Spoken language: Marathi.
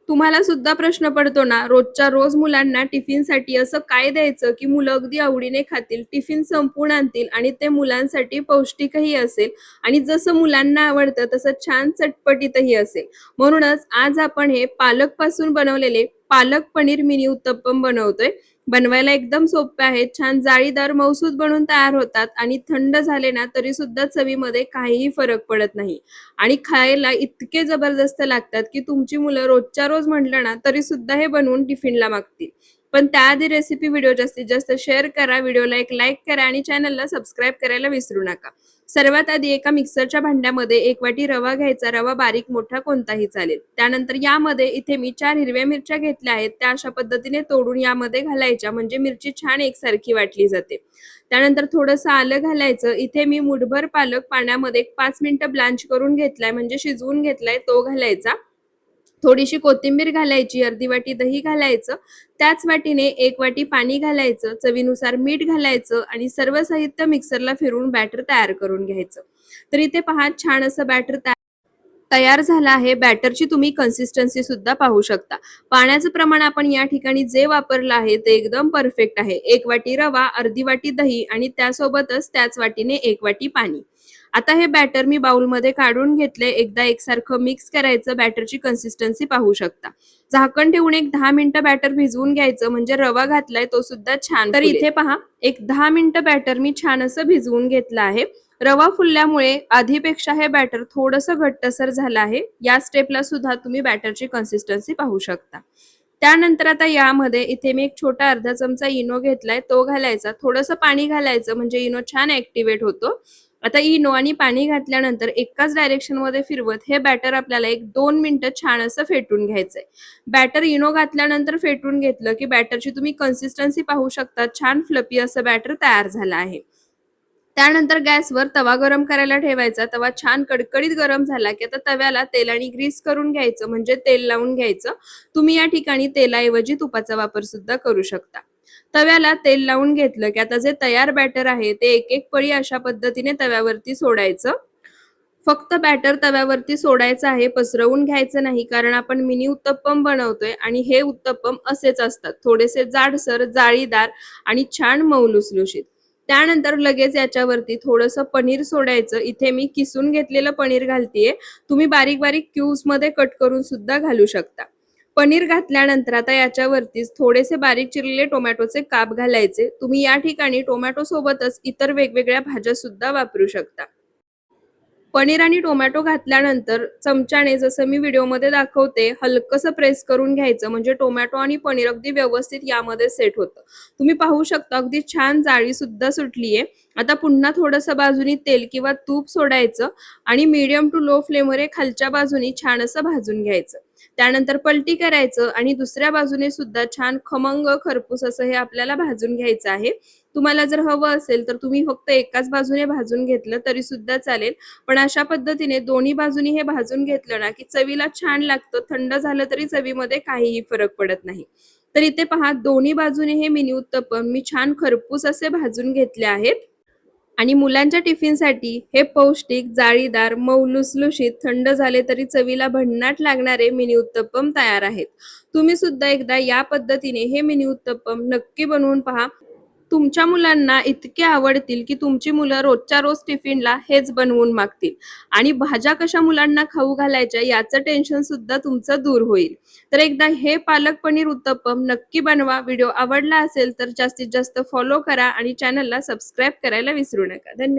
तुम्हाला सुद्धा प्रश्न पडतो ना, रोजच्या रोज मुलांना टिफिनसाठी असं काय द्यायचं, की मुलं अगदी आवडीने खातील, टिफिन संपवून आणतील आणि ते मुलांसाठी पौष्टिकही असेल आणि जसं मुलांना आवडतं तसं छान चटपटीतही असेल. म्हणूनच आज आपण हे पालकपासून बनवलेले पालक पनीर मिनी उत्तप्पम बनवतोय. बनवायला एकदम सोपे आहेत. छान जाळीदार, मऊसूत बनून तयार होतात आणि थंड झाले ना, तरीसुद्धा चवीमध्ये काहीही फरक पडत नाही. आणि खायला इतके जबरदस्त लागतात, की तुमची मुलं रोजच्या रोज म्हटलं ना, तरीसुद्धा हे बनवून टिफिनला मागतील. पण त्याआधी रेसिपी व्हिडिओ जास्तीत जास्त शेअर करा, व्हिडिओला एक लाईक करा आणि चॅनलला सबस्क्राईब करायला विसरू नका. सर्वात आधी एका मिक्सरच्या भांड्यामध्ये 1 वाटी रवा घ्यायचा. रवा बारीक मोठा कोणताही चालेल. त्यानंतर यामध्ये इथे मी 4 हिरव्या मिरच्या घेतल्या आहेत. त्या अशा पद्धतीने तोडून यामध्ये घालायच्या म्हणजे मिरची छान एकसारखी वाटली जाते. त्यानंतर थोडंसं आलं घालायचं. इथे मी मुठभर पालक पाण्यामध्ये 5 मिनिटं ब्लँच करून घेतलाय म्हणजे शिजवून घेतलाय तो घालायचा. थोडीशी कोथिंबीर घालायची, अर्धी वाटी दही घालायचं, त्याच वाटीने 1 वाटी पाणी घालायचं, चवीनुसार मीठ घालायचं आणि सर्व साहित्य मिक्सरला फिरवून बॅटर तयार करून घ्यायचं. तर इथे पहा छान असं बॅटर तयार झाला आहे. बॅटरची तुम्ही कन्सिस्टन्सी सुद्धा पाहू शकता. पाण्याचं प्रमाण आपण या ठिकाणी जे वापरलं आहे ते एकदम परफेक्ट आहे. 1 वाटी रवा, अर्धी वाटी दही आणि त्यासोबतच त्याच वाटीने 1 वाटी पाणी. आता हे बॅटर मी बाउलमध्ये काढून घेतले. एकदा एकसारखं मिक्स करायचं. बॅटरची कन्सिस्टन्सी पाहू शकता. झाकण ठेवून एक 10 मिनिटं बॅटर भिजवून घ्यायचं म्हणजे रवा घातलाय तो सुद्धा छान तर इथे पहा एक 10 मिनिटं बॅटर मी छान असं भिजवून घेतलं आहे. रवा फुलल्यामुळे आधीपेक्षा हे बॅटर थोडंसं घट्टसर झालं आहे. या स्टेपला सुद्धा तुम्ही बॅटरची कन्सिस्टन्सी पाहू शकता. त्यानंतर आता यामध्ये इथे मी एक छोटा अर्धा चमचा इनो घेतलाय तो घालायचा. थोडंसं पाणी घालायचं म्हणजे इनो छान ऍक्टिव्हेट होतो. आता इनो आणि पाणी घातल्यानंतर एकाच डायरेक्शनमध्ये फिरवत हे बॅटर आपल्याला एक 2 मिनिटं छान असं फेटून घ्यायचंय. बॅटर इनो घातल्यानंतर फेटून घेतलं की बॅटरची तुम्ही कन्सिस्टन्सी पाहू शकता. छान फ्लफी असं बॅटर तयार झालं आहे. त्यानंतर गॅसवर तवा गरम करायला ठेवायचा. तवा छान कडकडीत गरम झाला की आता तव्याला तेलाने ग्रीस करून घ्यायचं म्हणजे तेल लावून घ्यायचं. तुम्ही या ठिकाणी तेलाऐवजी तुपाचा वापर सुद्धा करू शकता. तव्याला तेल लावून घेतलं की आता जे तयार बॅटर आहे ते एक एक पळी अशा पद्धतीने तव्यावरती सोडायचं. फक्त बॅटर तव्यावरती सोडायचं आहे, पसरवून घ्यायचं नाही कारण आपण मिनी उत्तप्पम बनवतोय आणि हे उत्तप्पम असेच असतात. थोडेसे जाडसर, जाळीदार आणि छान मऊ लुसलुशीत. त्यानंतर लगेच याच्यावरती थोडंसं पनीर सोडायचं. इथे मी किसून घेतलेलं पनीर घालतीये. तुम्ही बारीक बारीक क्यूब्समध्ये कट करून सुद्धा घालू शकता. पनीर घातल्यानंतर आता याच्यावरतीच थोडेसे बारीक चिरलेले टोमॅटोचे काप घालायचे. तुम्ही या ठिकाणी टोमॅटो सोबतच इतर वेगवेगळ्या भाज्या सुद्धा वापरू शकता. पनीर आणि टोमॅटो घातल्यानंतर चमच्याने जसं मी व्हिडिओमध्ये दाखवते हलकसं प्रेस करून घ्यायचं म्हणजे टोमॅटो आणि पनीर अगदी व्यवस्थित यामध्ये सेट होतं. तुम्ही पाहू शकता अगदी छान जाळी सुद्धा सुटलीये. आता पुन्हा थोडंसं बाजूनी तेल किंवा तूप सोडायचं आणि मीडियम टू लो फ्लेमवर हे खालच्या बाजूनी छान असं भाजून घ्यायचं. त्यानंतर पलटी करायचं आणि दुसऱ्या बाजूने सुद्धा छान खमंग खरपूस असं हे आपल्याला भाजून घ्यायचं आहे. तुम्हाला जर हवं असेल तर तुम्ही फक्त एकाच बाजूने भाजून घेतलं तरी सुद्धा चालेल. पण अशा पद्धतीने दोन्ही बाजूनी हे भाजून घेतलं ना की चवीला छान लागतं. थंड झालं तरी चवीमध्ये काहीही फरक पडत नाही. तर इथे पहा दोन्ही बाजूने हे मिनी उत्तप्पम मी छान खरपूस असे भाजून घेतले आहेत. आणि मुलांच्या टिफिनसाठी हे पौष्टिक, जाळीदार, मऊ लुसलुशीत, थंड झाले तरी चवीला भन्नाट लागणारे मिनी उत्तप्पम तयार आहेत. तुम्ही सुद्धा एकदा या पद्धतीने हे मिनी उत्तप्पम नक्की बनवून पहा. तुमच्या मुलांना इतके आवडतील की तुमची मुलं रोजच्या रोज टिफिनला हेच बनवून मागतील आणि भाज्या कशा मुलांना खाऊ घालायच्या याचं टेन्शन सुद्धा तुमचं दूर होईल. तर एकदा हे पालक पनीर उत्तप्पम नक्की बनवा. व्हिडिओ आवडला असेल तर जास्तीत जास्त फॉलो करा आणि चॅनलला सबस्क्राईब करायला विसरू नका. धन्यवाद.